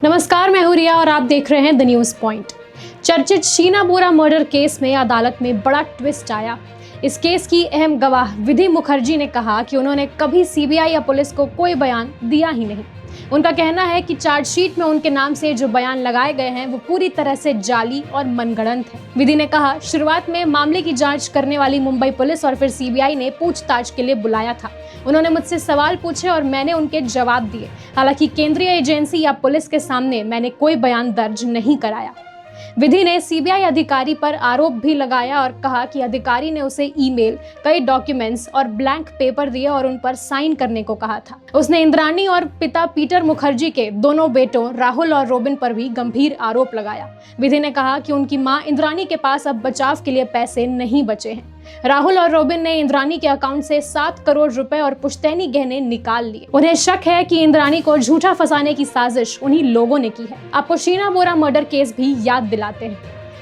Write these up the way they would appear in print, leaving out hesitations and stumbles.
नमस्कार, मैं हूं रिया और आप देख रहे हैं द न्यूज़ पॉइंट। चर्चित शीना बोरा मर्डर केस में अदालत में बड़ा ट्विस्ट आया। इस केस की अहम गवाह विधि मुखर्जी ने कहा कि उन्होंने कभी सीबीआई या पुलिस को कोई बयान दिया ही नहीं। उनका कहना है कि चार्जशीट में उनके नाम से जो बयान लगाए गए हैं वो पूरी तरह से जाली और मनगढ़ंत है। विधि ने कहा, शुरुआत में मामले की जांच करने वाली मुंबई पुलिस और फिर सीबीआई ने पूछताछ के लिए बुलाया था। उन्होंने मुझसे सवाल पूछे और मैंने उनके जवाब दिए। हालांकि केंद्रीय एजेंसी या पुलिस के सामने मैंने कोई बयान दर्ज नहीं कराया। विधि ने सीबीआई अधिकारी पर आरोप भी लगाया और कहा कि अधिकारी ने उसे ईमेल, कई डॉक्यूमेंट्स और ब्लैंक पेपर दिए और उन पर साइन करने को कहा था। उसने इंद्राणी और पिता पीटर मुखर्जी के दोनों बेटों राहुल और रोबिन पर भी गंभीर आरोप लगाया। विधि ने कहा कि उनकी मां इंद्राणी के पास अब बचाव के लिए पैसे नहीं बचे हैं। राहुल और रोबिन ने इंद्राणी के अकाउंट से 7 करोड़ रुपए और पुश्तैनी गहने निकाल लिए। उन्हें शक है कि इंद्राणी को झूठा फंसाने की साजिश उन्हीं लोगों ने की है। आपको शीना बोरा मर्डर केस भी याद दिलाते हैं।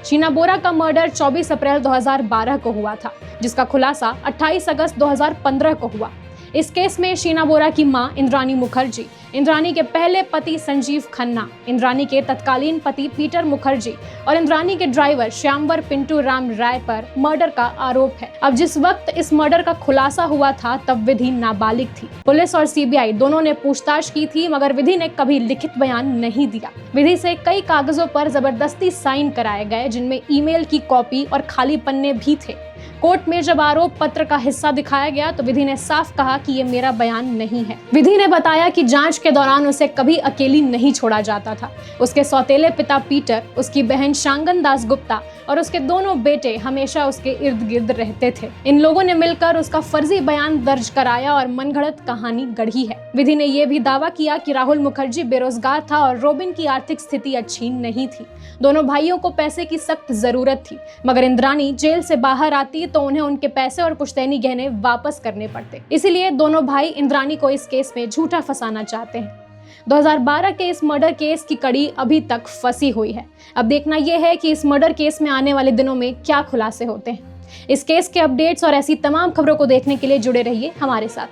शीना बोरा का मर्डर 24 अप्रैल 2012 को हुआ था, जिसका खुलासा 28 अगस्त 2015 को हुआ। इस केस में शीना बोरा की मां इंद्राणी मुखर्जी, इंद्राणी के पहले पति संजीव खन्ना, इंद्राणी के तत्कालीन पति पीटर मुखर्जी और इंद्राणी के ड्राइवर श्यामवर पिंटू राम राय पर मर्डर का आरोप है। अब जिस वक्त इस मर्डर का खुलासा हुआ था तब विधि नाबालिग थी। पुलिस और सीबीआई दोनों ने पूछताछ की थी, मगर विधि ने कभी लिखित बयान नहीं दिया। विधि से कई कागजों पर जबरदस्ती साइन कराए गए, जिनमें ईमेल की कॉपी और खाली पन्ने भी थे। कोर्ट में जब आरोप पत्र का हिस्सा दिखाया गया तो विधि ने साफ कहा कि ये मेरा बयान नहीं है। विधि ने बताया कि जांच के दौरान उसे कभी अकेली नहीं छोड़ा जाता था। उसके सौतेले पिता पीटर, उसकी बहन शांगन दास गुप्ता और उसके दोनों बेटे हमेशा उसके इर्द गिर्द रहते थे। इन लोगों ने मिलकर उसका फर्जी बयान दर्ज कराया और मनगढ़ंत कहानी गढ़ी है। विधि ने यह भी दावा किया कि राहुल मुखर्जी बेरोजगार था और रोबिन की आर्थिक स्थिति अच्छी नहीं थी। दोनों भाइयों को पैसे की सख्त जरूरत थी, मगर इंद्राणी जेल से बाहर आती तो उन्हें उनके पैसे और पुश्तैनी गहने वापस करने पड़ते। इसीलिए दोनों भाई इंद्राणी को इस केस में झूठा फंसाना चाहते हैं। 2012 के इस मर्डर केस की कड़ी अभी तक फंसी हुई है। अब देखना यह है कि इस मर्डर केस में आने वाले दिनों में क्या खुलासे होते हैं। इस केस के अपडेट्स और ऐसी तमाम खबरों को देखने के लिए जुड़े रहिए हमारे साथ।